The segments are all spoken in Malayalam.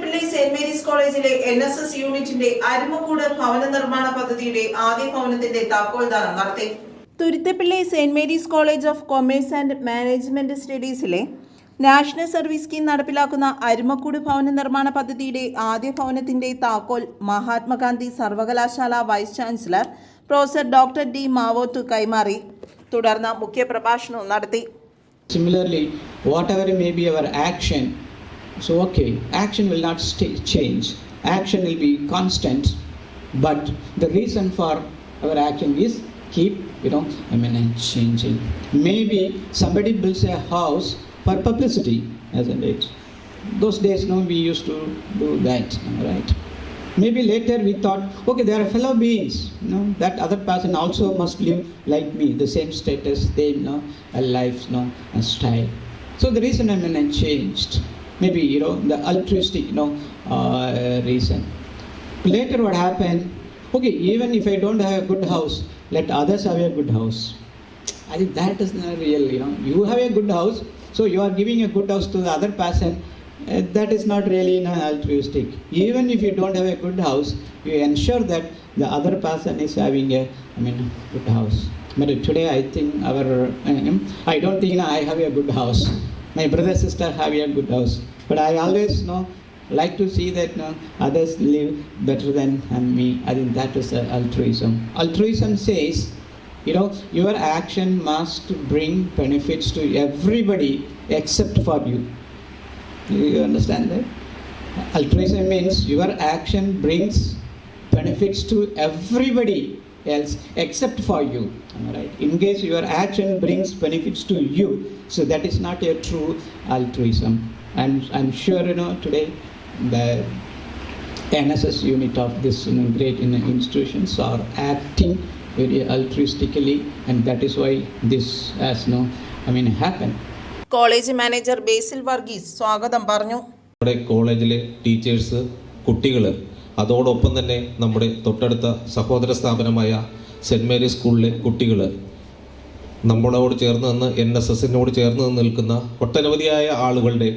തുരുത്തിപ്പള്ളി സെന്റ് മേരീസ് കോളേജിലെ NSS യൂണിറ്റിന്റെ അരുമക്കൂട് ഭവന നിർമ്മാണ പദ്ധതിയുടെ ആദ്യ ഭവനത്തിന്റെ താക്കോൽദാനം നടത്തി. Thuruthippally saint Mary's college of commerce and management സ്റ്റഡീസിലെ നാഷണൽ സർവീസ് സ്കീം നടപ്പിലാക്കുന്ന അരുമക്കൂട് ഭവന നിർമ്മാണ പദ്ധതിയുടെ ആദ്യ ഭവനത്തിന്റെ താക്കോൽ മഹാത്മാഗാന്ധി സർവകലാശാല vice chancellor professor doctor D. മാവോത്തു കൈമാറി. തുടർന്ന് മുഖ്യപ്രഭാഷണവും നടത്തി. Similarly, whatever may be our action, so okay, action will not change. Action will be constant, but the reason for our action is keep, changing. Maybe somebody builds a house for publicity, isn't it? Those days, we used to do that, right? Maybe later we thought, okay, they are fellow beings, that other person also must live like me, the same status, same, a life, a style. So the reason changed. Maybe, the altruistic, reason. Later what happened, okay, even if I don't have a good house, let others have a good house. I think that is not real, You have a good house, so you are giving a good house to the other person. That is not really altruistic. Even if you don't have a good house, you ensure that the other person is having a good house. But today I think I don't think I have a good house. My brother sister have a good house. But I always like to see that others live better than me. I think that is altruism. Altruism says, your action must bring benefits to everybody except for you. You understand that? Altruism means your action brings benefits to everybody else except for you. Right? In case your action brings benefits to you, so that is not a true altruism. And I'm sure today the NSS unit of this great institutions are acting very altruistically, and that is why this has happened. College manager Basil Varghese സ്വാഗതം പറഞ്ഞു. നമ്മുടെ കോളേജിലെ ടീച്ചേഴ്സ്, കുട്ടികൾ, അതോടൊപ്പം തന്നെ നമ്മുടെ തൊട്ടടുത്ത സഹോദര സ്ഥാപനമായ സെൻറ് മേരീസ് സ്കൂളിലെ കുട്ടികൾ, നമ്മളോട് ചേർന്ന് നിന്ന് NSSനോട് ചേർന്ന് നിന്ന് നിൽക്കുന്ന ഒട്ടനവധിയായ ആളുകളുടെ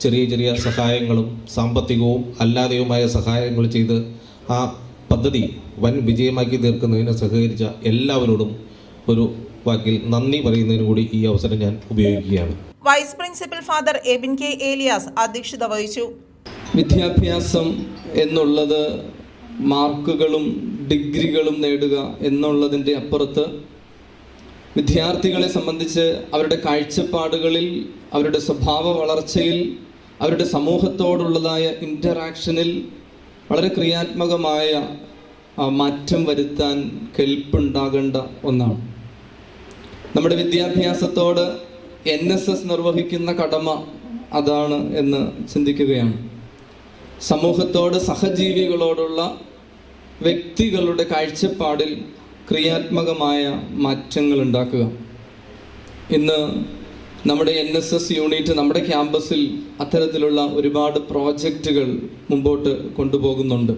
ചെറിയ ചെറിയ സഹായങ്ങളും സാമ്പത്തികവും അല്ലാതെയുമായ സഹായങ്ങൾ ചെയ്ത് ആ പദ്ധതി വൻ വിജയമാക്കി തീർക്കുന്നതിന് സഹകരിച്ച എല്ലാവരോടും ഒരു വാക്കിൽ നന്ദി പറയുന്നതിന് കൂടി ഈ അവസരം ഞാൻ ഉപയോഗിക്കുകയാണ്. Vice principal Father Ebin K Elias അധ്യക്ഷത വഹിച്ചു. വിദ്യാഭ്യാസം എന്നുള്ളത് മാർക്കുകളും ഡിഗ്രികളും നേടുക എന്നുള്ളതിൻ്റെ അപ്പുറത്ത് വിദ്യാർത്ഥികളെ സംബന്ധിച്ച് അവരുടെ കാഴ്ചപ്പാടുകളിൽ, അവരുടെ സ്വഭാവ വളർച്ചയിൽ, അവരുടെ സമൂഹത്തോടുള്ളതായ ഇൻ്ററാക്ഷനിൽ വളരെ ക്രിയാത്മകമായ മാറ്റം വരുത്താൻ കെൽപ്പുണ്ടാകേണ്ട ഒന്നാണ്. നമ്മുടെ വിദ്യാഭ്യാസത്തോട് NSS നിർവഹിക്കുന്ന കടമ അതാണ് എന്ന് ചിന്തിക്കുകയാണ്. സമൂഹത്തോട്, സഹജീവികളോടുള്ള വ്യക്തികളുടെ കാഴ്ചപ്പാടിൽ ക്രിയാത്മകമായ മാറ്റങ്ങൾ ഉണ്ടാക്കുക. ഇന്ന് നമ്മുടെ NSS യൂണിറ്റ് നമ്മുടെ ക്യാമ്പസിൽ അത്തരത്തിലുള്ള ഒരുപാട് പ്രോജക്റ്റുകൾ മുമ്പോട്ട് കൊണ്ടുപോകുന്നുണ്ട്.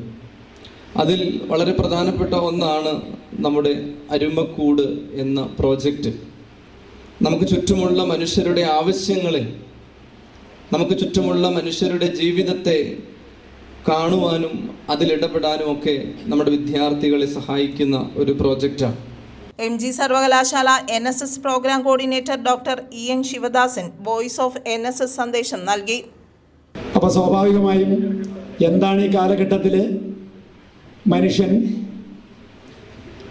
അതിൽ വളരെ പ്രധാനപ്പെട്ട ഒന്നാണ് നമ്മുടെ അരുമക്കൂട് എന്ന പ്രോജക്റ്റ്. നമുക്ക് ചുറ്റുമുള്ള മനുഷ്യരുടെ ആവശ്യങ്ങളെ, നമുക്ക് ചുറ്റുമുള്ള മനുഷ്യരുടെ ജീവിതത്തെ കാണുവാനും അതിലിടപെടാനും ഒക്കെ നമ്മുടെ വിദ്യാർത്ഥികളെ സഹായിക്കുന്ന ഒരു പ്രോജക്റ്റാണ്. MG സർവകലാശാല NSS program coordinator doctor EN Sivadasan voice of NSS സന്ദേശം നൽകി. അപ്പോൾ സ്വാഭാവികമായും എന്താണ് ഈ കാലഘട്ടത്തിൽ മനുഷ്യൻ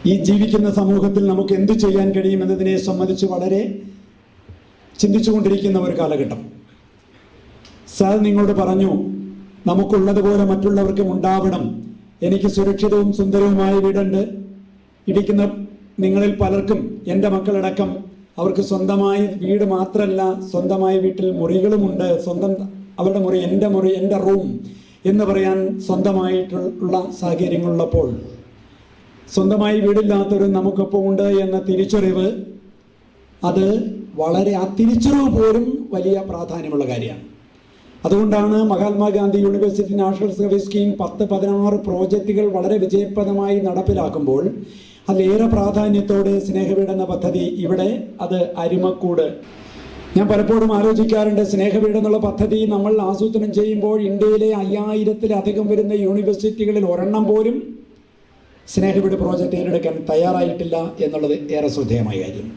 ഈ ജീവിക്കുന്ന സമൂഹത്തിൽ നമുക്ക് എന്തു ചെയ്യാൻ കഴിയുമെന്നതിനെ സംബന്ധിച്ച് വളരെ ചിന്തിച്ചുകൊണ്ടിരിക്കുന്ന ഒരു കാലഘട്ടം. സാർ നിങ്ങളോട് പറഞ്ഞു, നമുക്കുള്ളതുപോലെ മറ്റുള്ളവർക്കും ഉണ്ടാവണം. എനിക്ക് സുരക്ഷിതവും സുന്ദരവുമായ വീടുണ്ട്. ഇരിക്കുന്ന നിങ്ങളിൽ പലർക്കും, എൻ്റെ മക്കളടക്കം, അവർക്ക് സ്വന്തമായി വീട് മാത്രമല്ല, സ്വന്തമായ വീട്ടിൽ മുറികളുമുണ്ട്. സ്വന്തം അവരുടെ മുറി, എൻ്റെ റൂം എന്ന് പറയാൻ സ്വന്തമായിട്ടുള്ള സാഹചര്യങ്ങളുള്ളപ്പോൾ സ്വന്തമായി വീടില്ലാത്തവരും നമുക്കൊപ്പം ഉണ്ട് എന്ന തിരിച്ചറിവ്, അത് വളരെ, ആ തിരിച്ചറിവ് പോലും വലിയ പ്രാധാന്യമുള്ള കാര്യമാണ്. അതുകൊണ്ടാണ് Mahatma Gandhi university national service scheme 10-16 പ്രോജക്റ്റുകൾ വളരെ വിജയപ്രദമായി നടപ്പിലാക്കുമ്പോൾ അതിലേറെ പ്രാധാന്യത്തോടെ സ്നേഹവീട് എന്ന പദ്ധതി ഇവിടെ, അത് അരുമക്കൂട് ഞാൻ പലപ്പോഴും ആലോചിക്കാറുണ്ട്, സ്നേഹവീട് എന്നുള്ള പദ്ധതി നമ്മൾ ആസൂത്രണം ചെയ്യുമ്പോൾ ഇന്ത്യയിലെ 5000-ത്തിലധികം വരുന്ന യൂണിവേഴ്സിറ്റികളിൽ ഒരെണ്ണം പോലും സ്നേഹവീട് പ്രോജക്റ്റ് ഏറ്റെടുക്കാൻ തയ്യാറായിട്ടില്ല എന്നുള്ളത് ഏറെ ശ്രദ്ധേയമായ കാര്യം.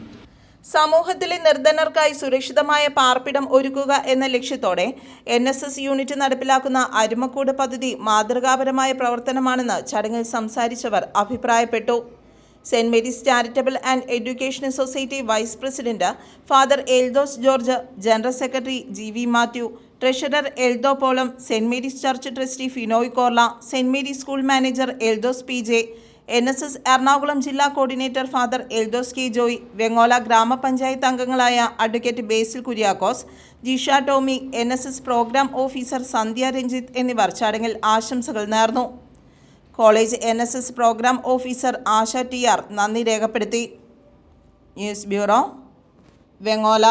സമൂഹത്തിലെ നിർധനർക്കായി സുരക്ഷിതമായ പാർപ്പിടം ഒരുക്കുക എന്ന ലക്ഷ്യത്തോടെ NSS യൂണിറ്റ് നടപ്പിലാക്കുന്ന അരുമക്കൂട് പദ്ധതി മാതൃകാപരമായ പ്രവർത്തനമാണെന്ന് ചടങ്ങിൽ സംസാരിച്ചവർ അഭിപ്രായപ്പെട്ടു. Saint Mary's charitable and education society vice president father Eldhose George, general secretary GV Mathew, treasurer Eldho Polam, saint Mary's church trustee Finoy Korla, saint Mary's school manager Eldhose PJ, NSS Ernakulam ജില്ലാ coordinator father Eldhose K Joy, Vengola gramapanchayat അംഗങ്ങളായ advocate Basil Kuriakose, Jisha Tomy, NSS program officer Sandhya Ranjith എന്നിവർ ചടങ്ങിൽ ആശംസകൾ നേർന്നു. College NSS program officer Asha TR നന്ദി രേഖപ്പെടുത്തി. News bureau, Vengola.